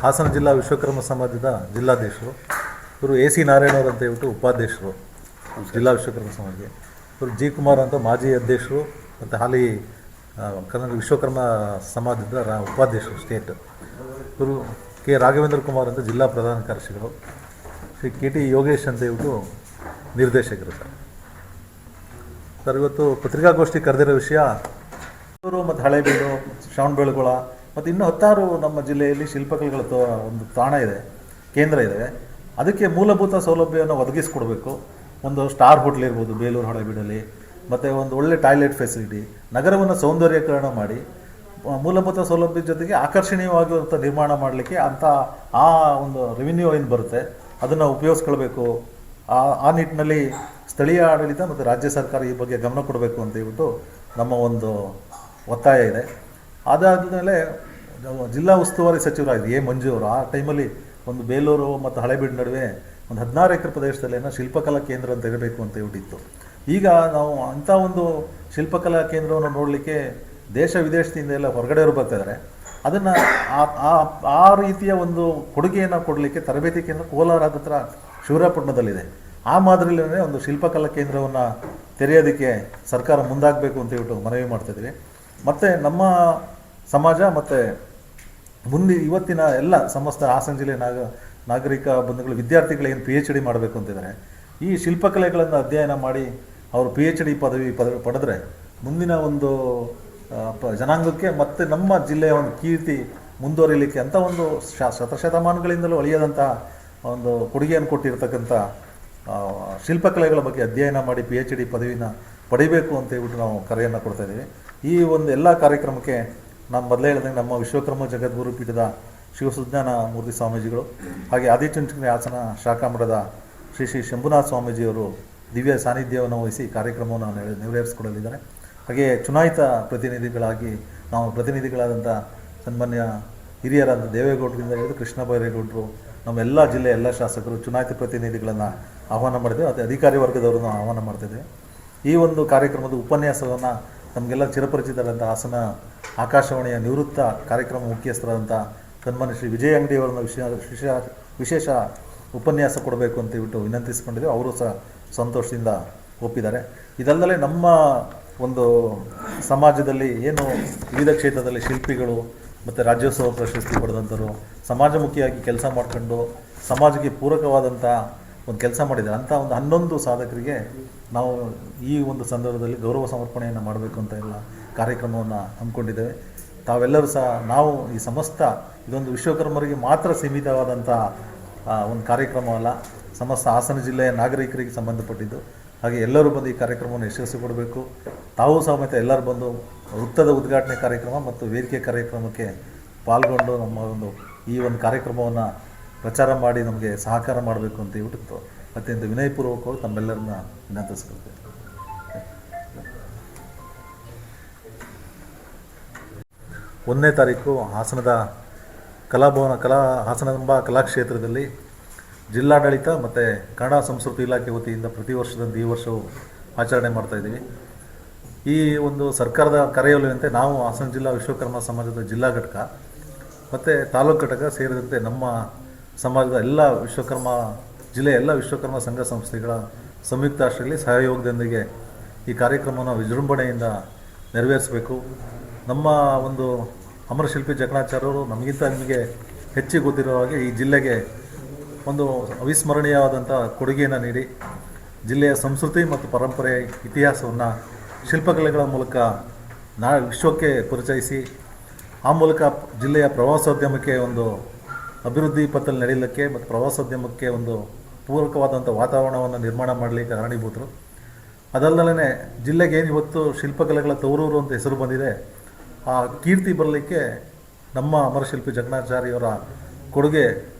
ಹಾಸನ ಜಿಲ್ಲಾ ವಿಶ್ವಕರ್ಮ ಸಮಾಜದ ಜಿಲ್ಲಾಧ್ಯಕ್ಷರು ಇವರು AC ನಾರಾಯಣವರು ಅಂತ ಹೇಳ್ಬಿಟ್ಟು ಉಪಾಧ್ಯಕ್ಷರು ಜಿಲ್ಲಾ ವಿಶ್ವಕರ್ಮ ಸಮಾಜಕ್ಕೆ. ಇವರು G ಕುಮಾರ್ ಅಂತ ಮಾಜಿ ಅಧ್ಯಕ್ಷರು ಮತ್ತು ಹಾಲಿ ಕರ್ನಾಟಕ ವಿಶ್ವಕರ್ಮ ಸಮಾಜದ ಉಪಾಧ್ಯಕ್ಷರು ಸ್ಟೇಟ್. ಇವರು K ರಾಘವೇಂದ್ರ ಕುಮಾರ್ ಅಂತ ಜಿಲ್ಲಾ ಪ್ರಧಾನ ಕಾರ್ಯದರ್ಶಿಗಳು. ಶ್ರೀ KT ಯೋಗೇಶ್ ಅಂತ ಹೇಳ್ಬಿಟ್ಟು ನಿರ್ದೇಶಕರು. ಸರ್ ಇವತ್ತು ಪತ್ರಿಕಾಗೋಷ್ಠಿ ಕರೆದಿರೋ ವಿಷಯ ಮತ್ತು ಹಳೇಬೀಡು, ಶ್ರವಣಬೆಳಗೊಳ ಮತ್ತು ಇನ್ನೂ 10 ನಮ್ಮ ಜಿಲ್ಲೆಯಲ್ಲಿ ಶಿಲ್ಪಕಲೆಗಳ ಒಂದು ತಾಣ ಇದೆ, ಕೇಂದ್ರ ಇದೆ. ಅದಕ್ಕೆ ಮೂಲಭೂತ ಸೌಲಭ್ಯವನ್ನು ಒದಗಿಸ್ಕೊಡ್ಬೇಕು. ಒಂದು ಸ್ಟಾರ್ ಹೋಟ್ಲ್ ಇರ್ಬೋದು ಬೇಲೂರು ಹಳೇಬೀಡಲ್ಲಿ, ಮತ್ತು ಒಂದು ಒಳ್ಳೆ ಟಾಯ್ಲೆಟ್ ಫೆಸಿಲಿಟಿ, ನಗರವನ್ನು ಸೌಂದರ್ಯೀಕರಣ ಮಾಡಿ ಮೂಲಭೂತ ಸೌಲಭ್ಯದ ಜೊತೆಗೆ ಆಕರ್ಷಣೀಯವಾಗಿರುವಂಥ ನಿರ್ಮಾಣ ಮಾಡಲಿಕ್ಕೆ ಅಂತ ಆ ಒಂದು ರೆವಿನ್ಯೂ ಏನು ಬರುತ್ತೆ ಅದನ್ನು ಉಪಯೋಗಿಸ್ಕೊಳ್ಬೇಕು. ಆ ನಿಟ್ಟಿನಲ್ಲಿ ಸ್ಥಳೀಯ ಆಡಳಿತ ಮತ್ತು ರಾಜ್ಯ ಸರ್ಕಾರ ಈ ಬಗ್ಗೆ ಗಮನ ಕೊಡಬೇಕು ಅಂತ ಹೇಳ್ಬಿಟ್ಟು ನಮ್ಮ ಒಂದು ಒತ್ತಾಯ ಇದೆ. ಅದಾದಮೇಲೆ ಜಿಲ್ಲಾ ಉಸ್ತುವಾರಿ ಸಚಿವರಾಗಿದ್ದು A ಮಂಜು ಅವರು ಆ ಟೈಮಲ್ಲಿ ಒಂದು ಬೇಲೂರು ಮತ್ತು ಹಳೇಬೀಡು ನಡುವೆ ಒಂದು 16 ಎಕರೆ ಪ್ರದೇಶದಲ್ಲಿ ಶಿಲ್ಪಕಲಾ ಕೇಂದ್ರ ಅಂತ ಇರಬೇಕು ಅಂತ ಹೇಳ್ಬಿಟ್ಟಿತ್ತು. ಈಗ ನಾವು ಅಂಥ ಒಂದು ಶಿಲ್ಪಕಲಾ ಕೇಂದ್ರವನ್ನು ನೋಡಲಿಕ್ಕೆ ದೇಶ ವಿದೇಶದಿಂದ ಎಲ್ಲ ಹೊರಗಡೆಯವರು ಬರ್ತಾಯಿದ್ದಾರೆ. ಅದನ್ನು ಆ ರೀತಿಯ ಒಂದು ಕೊಡುಗೆಯನ್ನು ಕೊಡಲಿಕ್ಕೆ ತರಬೇತಿ ಕೇಂದ್ರ ಕೋಲಾರ ಹತ್ರ ಶಿವರಾಪಟ್ಟಣದಲ್ಲಿದೆ. ಆ ಮಾದರಿಯಲ್ಲೇ ಒಂದು ಶಿಲ್ಪಕಲಾ ಕೇಂದ್ರವನ್ನು ತೆರೆಯೋದಕ್ಕೆ ಸರ್ಕಾರ ಮುಂದಾಗಬೇಕು ಅಂತ ಹೇಳ್ಬಿಟ್ಟು ಮನವಿ ಮಾಡ್ತಾಯಿದ್ದೀವಿ. ಮತ್ತು ನಮ್ಮ ಸಮಾಜ ಮತ್ತು ಇವತ್ತಿನ ಎಲ್ಲ ಸಮಸ್ತ ಹಾಸನ ಜಿಲ್ಲೆ ನಾಗರಿಕ ಬಂಧುಗಳು ವಿದ್ಯಾರ್ಥಿಗಳು ಏನು PhD ಮಾಡಬೇಕು ಅಂತಿದ್ದಾರೆ. ಈ ಶಿಲ್ಪಕಲೆಗಳನ್ನು ಅಧ್ಯಯನ ಮಾಡಿ ಅವರು PhD ಪದವಿ ಪಡೆದ್ರೆ ಮುಂದಿನ ಒಂದು ಜನಾಂಗಕ್ಕೆ ಮತ್ತು ನಮ್ಮ ಜಿಲ್ಲೆಯ ಒಂದು ಕೀರ್ತಿ ಮುಂದುವರಿಲಿಕ್ಕೆ ಅಂತ ಒಂದು ಶತಶತಮಾನಗಳಿಂದಲೂ ಅಳಿಯದಂಥ ಒಂದು ಕೊಡುಗೆಯನ್ನು ಕೊಟ್ಟಿರ್ತಕ್ಕಂಥ ಶಿಲ್ಪಕಲೆಗಳ ಬಗ್ಗೆ ಅಧ್ಯಯನ ಮಾಡಿ PhD ಪದವಿನ ಪಡಿಬೇಕು ಅಂತ ಹೇಳ್ಬಿಟ್ಟು ನಾವು ಕರೆಯನ್ನು ಕೊಡ್ತಾಯಿದ್ದೀವಿ. ಈ ಒಂದು ಎಲ್ಲ ಕಾರ್ಯಕ್ರಮಕ್ಕೆ ನಾನು ಮೊದಲೇ ಹೇಳಿದಂಗೆ ನಮ್ಮ ವಿಶ್ವಕರ್ಮ ಜಗದ್ಗುರು ಪೀಠದ ಶಿವಸುಜ್ಞಾನ ಮೂರ್ತಿ ಸ್ವಾಮೀಜಿಗಳು, ಹಾಗೆ ಆದಿಚುಂಚನಗಿರಿ ಹಾಸನ ಶಾಖಾಮಠದ ಶ್ರೀ ಶಂಭುನಾಥ ಸ್ವಾಮೀಜಿಯವರು ದಿವ್ಯ ಸಾನ್ನಿಧ್ಯವನ್ನು ವಹಿಸಿ ಕಾರ್ಯಕ್ರಮವನ್ನು ನೆರವೇರಿಸಿಕೊಡಲಿದ್ದಾರೆ. ಹಾಗೆ ಚುನಾಯಿತ ಪ್ರತಿನಿಧಿಗಳಾದಂಥ ಸನ್ಮಾನ್ಯ ಹಿರಿಯರಾದ ದೇವೇಗೌಡರಿಂದ ಹಿಡಿದು ಕೃಷ್ಣ ಬೈರೇಗೌಡರು, ನಮ್ಮೆಲ್ಲ ಜಿಲ್ಲೆಯ ಎಲ್ಲ ಶಾಸಕರು ಚುನಾಯಿತ ಪ್ರತಿನಿಧಿಗಳನ್ನು ಆಹ್ವಾನ ಮಾಡಿದ್ದೇವೆ. ಮತ್ತು ಅಧಿಕಾರಿ ವರ್ಗದವರನ್ನು ಆಹ್ವಾನ ಮಾಡ್ತಿದ್ದೇವೆ. ಈ ಒಂದು ಕಾರ್ಯಕ್ರಮದ ಉಪನ್ಯಾಸವನ್ನು ನಮಗೆಲ್ಲ ಚಿರಪರಿಚಿತರಾದಂಥ ಹಾಸನ ಆಕಾಶವಾಣಿಯ ನಿವೃತ್ತ ಕಾರ್ಯಕ್ರಮ ಮುಖ್ಯಸ್ಥರಾದಂಥ ಸನ್ಮಾನ್ಯ ಶ್ರೀ ವಿಜಯ ಅಂಗಡಿಯವರನ್ನು ವಿಶೇಷ ಉಪನ್ಯಾಸ ಕೊಡಬೇಕು ಅಂತ ಹೇಳ್ಬಿಟ್ಟು ವಿನಂತಿಸ್ಕೊಂಡಿದ್ದೇವೆ. ಅವರು ಸಹ ಸಂತೋಷದಿಂದ ಒಪ್ಪಿದ್ದಾರೆ. ಇದಲ್ಲದೆ ನಮ್ಮ ಒಂದು ಸಮಾಜದಲ್ಲಿ ಏನು ವಿವಿಧ ಕ್ಷೇತ್ರದಲ್ಲಿ ಶಿಲ್ಪಿಗಳು ಮತ್ತು ರಾಜ್ಯೋತ್ಸವ ಪ್ರಶಸ್ತಿ ಪಡೆದಂಥವರು ಸಮಾಜಮುಖಿಯಾಗಿ ಕೆಲಸ ಮಾಡ್ಕೊಂಡು ಸಮಾಜಕ್ಕೆ ಪೂರಕವಾದಂಥ ಒಂದು ಕೆಲಸ ಮಾಡಿದ್ದಾರೆ. ಅಂಥ ಒಂದು 11 ಸಾಧಕರಿಗೆ ನಾವು ಈ ಒಂದು ಸಂದರ್ಭದಲ್ಲಿ ಗೌರವ ಸಮರ್ಪಣೆಯನ್ನು ಮಾಡಬೇಕು ಅಂತ ಎಲ್ಲ ಕಾರ್ಯಕ್ರಮವನ್ನು ಹಮ್ಮಿಕೊಂಡಿದ್ದೇವೆ. ತಾವೆಲ್ಲರೂ ಸಹ ನಾವು ಈ ಸಮಸ್ತ ಇದೊಂದು ವಿಶ್ವಕರ್ಮರಿಗೆ ಮಾತ್ರ ಸೀಮಿತವಾದಂಥ ಒಂದು ಕಾರ್ಯಕ್ರಮವಲ್ಲ, ಸಮಸ್ತ ಹಾಸನ ಜಿಲ್ಲೆಯ ನಾಗರಿಕರಿಗೆ ಸಂಬಂಧಪಟ್ಟಿದ್ದು. ಹಾಗೆ ಎಲ್ಲರೂ ಬಂದು ಈ ಕಾರ್ಯಕ್ರಮವನ್ನು ಯಶಸ್ವಿಗೊಡಬೇಕು. ತಾವು ಸಮೇತ ಎಲ್ಲರೂ ಬಂದು ವೃತ್ತದ ಉದ್ಘಾಟನೆ ಕಾರ್ಯಕ್ರಮ ಮತ್ತು ವೇದಿಕೆ ಕಾರ್ಯಕ್ರಮಕ್ಕೆ ಪಾಲ್ಗೊಂಡು ನಮ್ಮ ಈ ಒಂದು ಕಾರ್ಯಕ್ರಮವನ್ನು ಪ್ರಚಾರ ಮಾಡಿ ನಮಗೆ ಸಹಕಾರ ಮಾಡಬೇಕು ಅಂತ ಹೇಳ್ಬಿಟ್ಟು ಅತ್ಯಂತ ವಿನಯಪೂರ್ವಕವಾಗಿ ತಮ್ಮೆಲ್ಲರನ್ನ ವಿನಂತಿಸ್ಕೊಳ್ತೇವೆ. 1ನೇ ತಾರೀಕು ಹಾಸನದ ಹಾಸನಾಂಬ ಕಲಾಕ್ಷೇತ್ರದಲ್ಲಿ ಜಿಲ್ಲಾಡಳಿತ ಮತ್ತು ಕನ್ನಡ ಸಂಸ್ಕೃತಿ ಇಲಾಖೆ ವತಿಯಿಂದ ಪ್ರತಿ ವರ್ಷದಂತೆ ಈ ವರ್ಷವೂ ಆಚರಣೆ ಮಾಡ್ತಾಯಿದ್ದೀವಿ. ಈ ಒಂದು ಸರ್ಕಾರದ ಕರೆಯೊಲುವಂತೆ ನಾವು ಹಾಸನ ಜಿಲ್ಲಾ ವಿಶ್ವಕರ್ಮ ಸಮಾಜದ ಜಿಲ್ಲಾ ಘಟಕ ಮತ್ತು ತಾಲೂಕು ಘಟಕ ಸೇರಿದಂತೆ ನಮ್ಮ ಸಮಾಜದ ಜಿಲ್ಲೆಯ ಎಲ್ಲ ವಿಶ್ವಕರ್ಮ ಸಂಘ ಸಂಸ್ಥೆಗಳ ಸಂಯುಕ್ತ ಆಶ್ರಯದಲ್ಲಿ ಸಹಯೋಗದೊಂದಿಗೆ ಈ ಕಾರ್ಯಕ್ರಮವನ್ನು ವಿಜೃಂಭಣೆಯಿಂದ ನೆರವೇರಿಸಬೇಕು. ನಮ್ಮ ಒಂದು ಅಮರಶಿಲ್ಪಿ ಜಕಣಾಚಾರ್ಯರು ನಮಗಿಂತ ನಿಮಗೆ ಹೆಚ್ಚಿಗೆ ಗೊತ್ತಿರೋ ಹಾಗೆ ಈ ಜಿಲ್ಲೆಗೆ ಒಂದು ಅವಿಸ್ಮರಣೀಯವಾದಂಥ ಕೊಡುಗೆಯನ್ನು ನೀಡಿ ಜಿಲ್ಲೆಯ ಸಂಸ್ಕೃತಿ ಮತ್ತು ಪರಂಪರೆ ಇತಿಹಾಸವನ್ನು ಶಿಲ್ಪಕಲೆಗಳ ಮೂಲಕ ವಿಶ್ವಕ್ಕೆ ಪರಿಚಯಿಸಿ ಆ ಮೂಲಕ ಜಿಲ್ಲೆಯ ಪ್ರವಾಸೋದ್ಯಮಕ್ಕೆ ಒಂದು ಅಭಿವೃದ್ಧಿ ಪಥದಲ್ಲಿ ನಡೆಯಲಿಕ್ಕೆ ಮತ್ತು ಪ್ರವಾಸೋದ್ಯಮಕ್ಕೆ ಒಂದು ಪೂರಕವಾದಂಥ ವಾತಾವರಣವನ್ನು ನಿರ್ಮಾಣ ಮಾಡಲಿಕ್ಕೆ ಕಾರಣೀಭೂತರು. ಅದಲ್ಲದೆ ಜಿಲ್ಲೆಗೆ ಏನು ಇವತ್ತು ಶಿಲ್ಪಕಲೆಗಳ ತವರೂರು ಅಂತ ಹೆಸರು ಬಂದಿದೆ, ಆ ಕೀರ್ತಿ ಬರಲಿಕ್ಕೆ ನಮ್ಮ ಅಮರಶಿಲ್ಪಿ ಜಕಣಾಚಾರ್ಯವರ ಕೊಡುಗೆ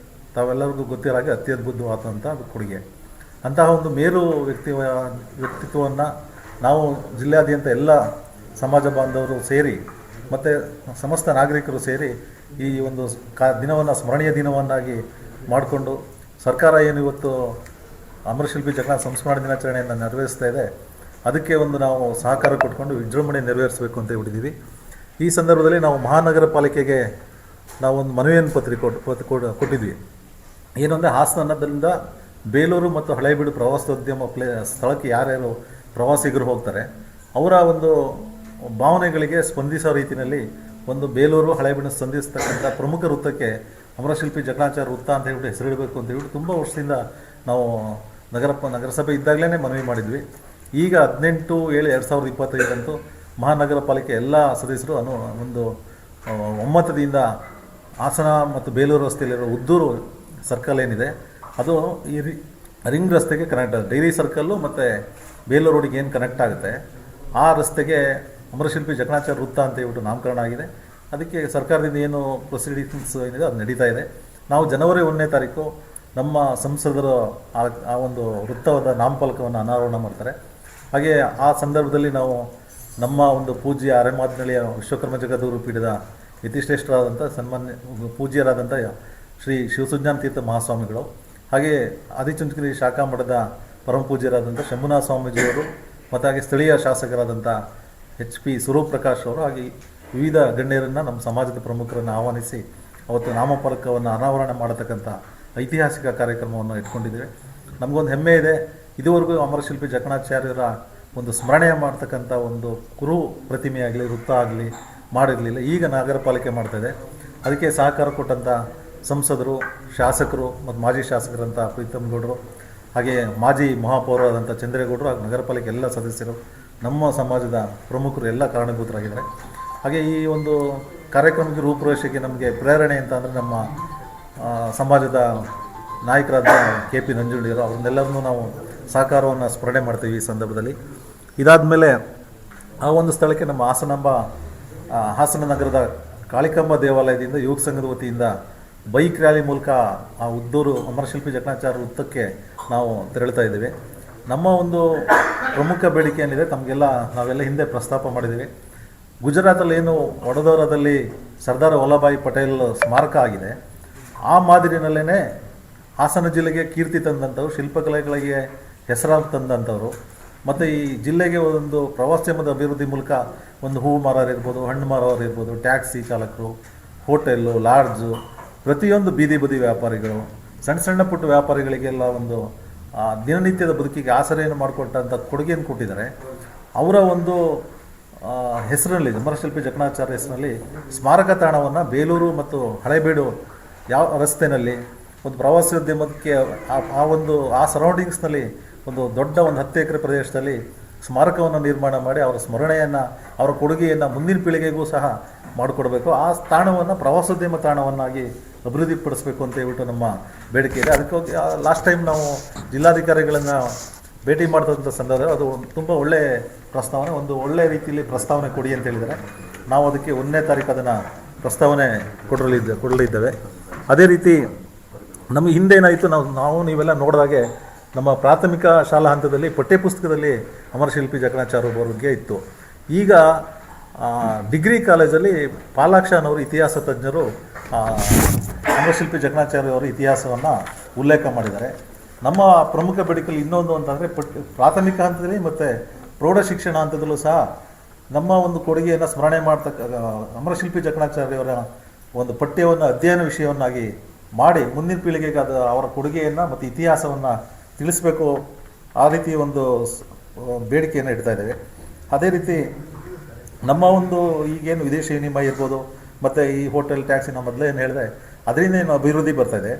ತಾವೆಲ್ಲರಿಗೂ ಗೊತ್ತಿರೋ ಹಾಗೆ ಅತ್ಯದ್ಭುತವಾದಂಥ ಕೊಡುಗೆ. ಅಂತಹ ಒಂದು ಮೇರು ವ್ಯಕ್ತಿತ್ವವನ್ನು ನಾವು ಜಿಲ್ಲೆಯಾದ್ಯಂತ ಎಲ್ಲ ಸಮಾಜ ಬಾಂಧವರು ಸೇರಿ ಮತ್ತು ಸಮಸ್ತ ನಾಗರಿಕರು ಸೇರಿ ಈ ಒಂದು ದಿನವನ್ನು ಸ್ಮರಣೀಯ ದಿನವನ್ನಾಗಿ ಮಾಡಿಕೊಂಡು ಸರ್ಕಾರ ಏನು ಇವತ್ತು ಅಮರಶಿಲ್ಪಿ ಜಕಣ ಸಂಸ್ಮರಣ ದಿನಾಚರಣೆಯನ್ನು ನೆರವೇರಿಸ್ತಾ ಇದೆ, ಅದಕ್ಕೆ ಒಂದು ನಾವು ಸಹಕಾರ ಕೊಟ್ಕೊಂಡು ವಿಜೃಂಭಣೆ ನೆರವೇರಿಸಬೇಕು ಅಂತ ಹೇಳ್ಬಿಟ್ಟಿದ್ದೀವಿ. ಈ ಸಂದರ್ಭದಲ್ಲಿ ನಾವು ಮಹಾನಗರ ಪಾಲಿಕೆಗೆ ನಾವೊಂದು ಮನವಿಯನ್ನು ಕೊಟ್ಟಿದ್ವಿ. ಏನು ಅಂದರೆ ಹಾಸನದಿಂದ ಬೇಲೂರು ಮತ್ತು ಹಳೇಬೀಡು ಪ್ರವಾಸೋದ್ಯಮ ಸ್ಥಳಕ್ಕೆ ಯಾರ್ಯಾರು ಪ್ರವಾಸಿಗರು ಹೋಗ್ತಾರೆ ಅವರ ಒಂದು ಭಾವನೆಗಳಿಗೆ ಸ್ಪಂದಿಸೋ ರೀತಿಯಲ್ಲಿ ಒಂದು ಬೇಲೂರು ಹಳೇಬೀಡು ಸಂಧಿಸ್ತಕ್ಕಂಥ ಪ್ರಮುಖ ವೃತ್ತಕ್ಕೆ ಅಮರಶಿಲ್ಪಿ ಜಕಣಾಚಾರ್ಯ ವೃತ್ತ ಅಂತ ಹೇಳ್ಬಿಟ್ಟು ಹೆಸರಿಡಬೇಕು ಅಂತ ಹೇಳ್ಬಿಟ್ಟು ತುಂಬ ವರ್ಷದಿಂದ ನಾವು ನಗರಸಭೆ ಇದ್ದಾಗಲೇ ಮನವಿ ಮಾಡಿದ್ವಿ. ಈಗ 18/7/2025 ಮಹಾನಗರ ಪಾಲಿಕೆ ಎಲ್ಲ ಸದಸ್ಯರು ಒಂದು ಒಮ್ಮತದಿಂದ ಹಾಸನ ಮತ್ತು ಬೇಲೂರು ರಸ್ತೆಯಲ್ಲಿರೋ ಉದ್ದೂರು ಸರ್ಕಲ್ ಏನಿದೆ ಅದು ಈ ರಿಂಗ್ ರಸ್ತೆಗೆ ಕನೆಕ್ಟ್ ಆಗುತ್ತೆ. ಡೈರಿ ಸರ್ಕಲ್ಲು ಮತ್ತು ಬೇಲೂರು ರೋಡಿಗೆ ಏನು ಕನೆಕ್ಟ್ ಆಗುತ್ತೆ ಆ ರಸ್ತೆಗೆ ಅಮರಶಿಲ್ಪಿ ಜಕಣಾಚಾರ್ಯ ವೃತ್ತ ಅಂತ ಹೇಳ್ಬಿಟ್ಟು ನಾಮಕರಣ ಆಗಿದೆ. ಅದಕ್ಕೆ ಸರ್ಕಾರದಿಂದ ಏನು ಪ್ರೊಸೀಡಿಂಗ್ಸ್ ಏನಿದೆ ಅದು ನಡೀತಾ ಇದೆ. ನಾವು ಜನವರಿ 1ನೇ ತಾರೀಕು ನಮ್ಮ ಸಂಸದರು ಆ ಒಂದು ವೃತ್ತವಾದ ನಾಮಫಲಕವನ್ನು ಅನಾವರಣ ಮಾಡ್ತಾರೆ. ಹಾಗೆ ಆ ಸಂದರ್ಭದಲ್ಲಿ ನಾವು ನಮ್ಮ ಒಂದು ಪೂಜ್ಯ ಅರೆಮಾದನಹಳ್ಳಿಯ ವಿಶ್ವಕರ್ಮ ಜಗದ್ಗುರು ಪೀಠದ ಯತಿಶ್ರೇಷ್ಠರಾದಂಥ ಸನ್ಮಾನ್ಯ ಪೂಜ್ಯರಾದಂಥ ಶ್ರೀ ಶಿವಸುಜ್ಞಾನ ತೀರ್ಥ ಮಹಾಸ್ವಾಮಿಗಳು, ಹಾಗೆ ಆದಿಚುಂಚನಗಿರಿ ಶಾಖಾ ಮಠದ ಪರಮ ಪೂಜ್ಯರಾದಂಥ ಶಂಭುನಾಥ ಸ್ವಾಮೀಜಿಯವರು, ಮತ್ತು ಹಾಗೆ ಸ್ಥಳೀಯ ಶಾಸಕರಾದಂಥ HP ಸ್ವರೂಪ್ ಪ್ರಕಾಶ್ ಅವರು, ಹಾಗೆ ವಿವಿಧ ಗಣ್ಯರನ್ನು ನಮ್ಮ ಸಮಾಜದ ಪ್ರಮುಖರನ್ನು ಆಹ್ವಾನಿಸಿ ಅವತ್ತು ನಾಮಫಲಕವನ್ನು ಅನಾವರಣ ಮಾಡತಕ್ಕಂಥ ಐತಿಹಾಸಿಕ ಕಾರ್ಯಕ್ರಮವನ್ನು ಇಟ್ಕೊಂಡಿದ್ದೇವೆ. ನಮಗೊಂದು ಹೆಮ್ಮೆ ಇದೆ, ಇದುವರೆಗೂ ಅಮರಶಿಲ್ಪಿ ಜಕಣಾಚಾರ್ಯರ ಒಂದು ಸ್ಮರಣೆ ಮಾಡ್ತಕ್ಕಂಥ ಒಂದು ಕುರು ಪ್ರತಿಮೆ ಆಗಲಿ ವೃತ್ತ ಆಗಲಿ ಮಾಡಿರಲಿಲ್ಲ. ಈಗ ನಗರ ಪಾಲಿಕೆ ಮಾಡ್ತಾಯಿದೆ. ಅದಕ್ಕೆ ಸಹಕಾರ ಕೊಟ್ಟಂಥ ಸಂಸದರು, ಶಾಸಕರು ಮತ್ತು ಮಾಜಿ ಶಾಸಕರಂಥ ಪ್ರೀತಮ್ ಗೌಡರು, ಹಾಗೆ ಮಾಜಿ ಮಹಾಪೌರರಾದಂಥ ಚಂದ್ರೇಗೌಡರು, ಹಾಗೂ ನಗರ ಪಾಲಿಕೆ ಎಲ್ಲ ಸದಸ್ಯರು, ನಮ್ಮ ಸಮಾಜದ ಪ್ರಮುಖರು ಎಲ್ಲ ಕಾರಣಭೂತರಾಗಿದ್ದಾರೆ. ಹಾಗೆ ಈ ಒಂದು ಕಾರ್ಯಕ್ರಮಕ್ಕೆ ರೂಪುರೇಷೆಗೆ ನಮಗೆ ಪ್ರೇರಣೆ ಅಂತ ಅಂದರೆ ನಮ್ಮ ಸಮಾಜದ ನಾಯಕರಾದ KP ನಂಜುಂಡಿಯವರು, ಅವ್ರನ್ನೆಲ್ಲರನ್ನೂ ನಾವು ಸಹಕಾರವನ್ನು ಸ್ಮರಣೆ ಮಾಡ್ತೀವಿ ಈ ಸಂದರ್ಭದಲ್ಲಿ. ಇದಾದ ಮೇಲೆ ಆ ಒಂದು ಸ್ಥಳಕ್ಕೆ ನಮ್ಮ ಹಾಸನ ನಗರದ ಕಾಳಿಕಾಂಬ ದೇವಾಲಯದಿಂದ ಯುವಕ ಸಂಘದ ವತಿಯಿಂದ ಬೈಕ್ ರ್ಯಾಲಿ ಮೂಲಕ ಆ ಉದ್ದೂರು ಅಮರಶಿಲ್ಪಿ ಜಕಣಾಚಾರ್ಯ ವೃತ್ತಕ್ಕೆ ನಾವು ತೆರಳ್ತಾ ಇದ್ದೀವಿ. ನಮ್ಮ ಒಂದು ಪ್ರಮುಖ ಬೇಡಿಕೆ ಏನಿದೆ ನಾವೆಲ್ಲ ಹಿಂದೆ ಪ್ರಸ್ತಾಪ ಮಾಡಿದ್ದೀವಿ. ಗುಜರಾತಲ್ಲಿ ಏನು ವಡೋದರಾದಲ್ಲಿ ಸರ್ದಾರ್ ವಲ್ಲಭಭಾಯಿ ಪಟೇಲ್ ಸ್ಮಾರಕ ಆಗಿದೆ, ಆ ಮಾದರಿನಲ್ಲೇ ಹಾಸನ ಜಿಲ್ಲೆಗೆ ಕೀರ್ತಿ ತಂದಂಥವ್ರು, ಶಿಲ್ಪಕಲೆಗಳಿಗೆ ಹೆಸರಾಗಿ ತಂದಂಥವ್ರು, ಮತ್ತು ಈ ಜಿಲ್ಲೆಗೆ ಒಂದು ಪ್ರವಾಸೋದ್ಯಮದ ಅಭಿವೃದ್ಧಿ ಮೂಲಕ ಒಂದು ಹೂವು ಮಾರೋರು ಇರ್ಬೋದು, ಹಣ್ಣು ಮಾರೋರು ಇರ್ಬೋದು, ಟ್ಯಾಕ್ಸಿ ಚಾಲಕರು, ಹೋಟೆಲ್ಲು, ಲಾಡ್ಜು, ಪ್ರತಿಯೊಂದು ಬೀದಿ ಬದಿ ವ್ಯಾಪಾರಿಗಳು, ಸಣ್ಣ ಪುಟ್ಟ ವ್ಯಾಪಾರಿಗಳಿಗೆಲ್ಲ ಒಂದು ದಿನನಿತ್ಯದ ಬದುಕಿಗೆ ಆಸರೆಯನ್ನು ಮಾಡಿಕೊಟ್ಟಂಥ ಕೊಡುಗೆಯನ್ನು ಕೊಟ್ಟಿದ್ದಾರೆ. ಅವರ ಒಂದು ಹೆಸರಿನಲ್ಲಿ, ಅಮರಶಿಲ್ಪಿ ಜಕಣಾಚಾರ್ಯ ಹೆಸರಿನಲ್ಲಿ ಸ್ಮಾರಕ ತಾಣವನ್ನು ಬೇಲೂರು ಮತ್ತು ಹಳೇಬೀಡು ಯಾವ ರಸ್ತೆಯಲ್ಲಿ ಒಂದು ಪ್ರವಾಸೋದ್ಯಮಕ್ಕೆ ಆ ಸರೌಂಡಿಂಗ್ಸ್ನಲ್ಲಿ ಒಂದು ದೊಡ್ಡ 10 ಎಕರೆ ಪ್ರದೇಶದಲ್ಲಿ ಸ್ಮಾರಕವನ್ನು ನಿರ್ಮಾಣ ಮಾಡಿ ಅವರ ಸ್ಮರಣೆಯನ್ನು, ಅವರ ಕೊಡುಗೆಯನ್ನು ಮುಂದಿನ ಪೀಳಿಗೆಗೂ ಸಹ ಮಾಡಿಕೊಡ್ಬೇಕು. ಆ ತಾಣವನ್ನು ಪ್ರವಾಸೋದ್ಯಮ ತಾಣವನ್ನಾಗಿ ಅಭಿವೃದ್ಧಿಪಡಿಸಬೇಕು ಅಂತ ಹೇಳ್ಬಿಟ್ಟು ನಮ್ಮ ಬೇಡಿಕೆ ಇದೆ. ಅದಕ್ಕೋಗಿ ಲಾಸ್ಟ್ ಟೈಮ್ ನಾವು ಜಿಲ್ಲಾಧಿಕಾರಿಗಳನ್ನು ಭೇಟಿ ಮಾಡ್ತಂಥ ಸಂದರ್ಭದಲ್ಲಿ ಅದು ತುಂಬ ಒಳ್ಳೆಯ ಪ್ರಸ್ತಾವನೆ, ಒಂದು ಒಳ್ಳೆಯ ರೀತಿಯಲ್ಲಿ ಪ್ರಸ್ತಾವನೆ ಕೊಡಿ ಅಂತ ಹೇಳಿದರೆ ನಾವು ಅದಕ್ಕೆ 1ನೇ ತಾರೀಕು ಅದನ್ನು ಪ್ರಸ್ತಾವನೆ ಕೊಡಲಿದ್ದೇವೆ. ಅದೇ ರೀತಿ ನಮ್ಮ ಹಿಂದೇನಾಯಿತು, ನೀವೆಲ್ಲ ನೋಡಿದಾಗೆ ನಮ್ಮ ಪ್ರಾಥಮಿಕ ಶಾಲಾ ಹಂತದಲ್ಲಿ ಪಠ್ಯಪುಸ್ತಕದಲ್ಲಿ ಅಮರಶಿಲ್ಪಿ ಜಕಣಾಚಾರ್ಯ ಬಗ್ಗೆ ಇತ್ತು. ಈಗ ಡಿಗ್ರಿ ಕಾಲೇಜಲ್ಲಿ ಪಾಲಾಕ್ಷನವರು ಇತಿಹಾಸ ತಜ್ಞರು ಅಮರಶಿಲ್ಪಿ ಜಕಣಾಚಾರ್ಯ ಅವರ ಇತಿಹಾಸವನ್ನು ಉಲ್ಲೇಖ ಮಾಡಿದ್ದಾರೆ. ನಮ್ಮ ಪ್ರಮುಖ ಬೇಡಿಕೆಯಲ್ಲಿ ಇನ್ನೊಂದು ಅಂತಂದರೆ ಪ್ರಾಥಮಿಕ ಹಂತದಲ್ಲಿ ಮತ್ತು ಪ್ರೌಢ ಶಿಕ್ಷಣ ಹಂತದಲ್ಲೂ ಸಹ ನಮ್ಮ ಒಂದು ಕೊಡುಗೆಯನ್ನು ಸ್ಮರಣೆ ಅಮರಶಿಲ್ಪಿ ಜಕಣಾಚಾರ್ಯವರ ಒಂದು ಪಠ್ಯವನ್ನು ಅಧ್ಯಯನ ವಿಷಯವನ್ನಾಗಿ ಮಾಡಿ ಮುಂದಿನ ಪೀಳಿಗೆಗೆ ಅವರ ಕೊಡುಗೆಯನ್ನು ಮತ್ತು ಇತಿಹಾಸವನ್ನು ತಿಳಿಸಬೇಕು. ಆ ರೀತಿ ಒಂದು ಬೇಡಿಕೆಯನ್ನು ಇಡ್ತಾ ಇದ್ದೇವೆ. ಅದೇ ರೀತಿ ನಮ್ಮ ಒಂದು ಈಗೇನು ವಿದೇಶಿ ವಿನಿಮಯ ಇರ್ಬೋದು ಮತ್ತು ಈ ಹೋಟೆಲ್ ಟ್ಯಾಕ್ಸಿ ಮೊದಲೇ ಏನು ಹೇಳಿದೆ, ಅದರಿಂದ ಏನು ಅಭಿವೃದ್ಧಿ ಬರ್ತಾಯಿದೆ.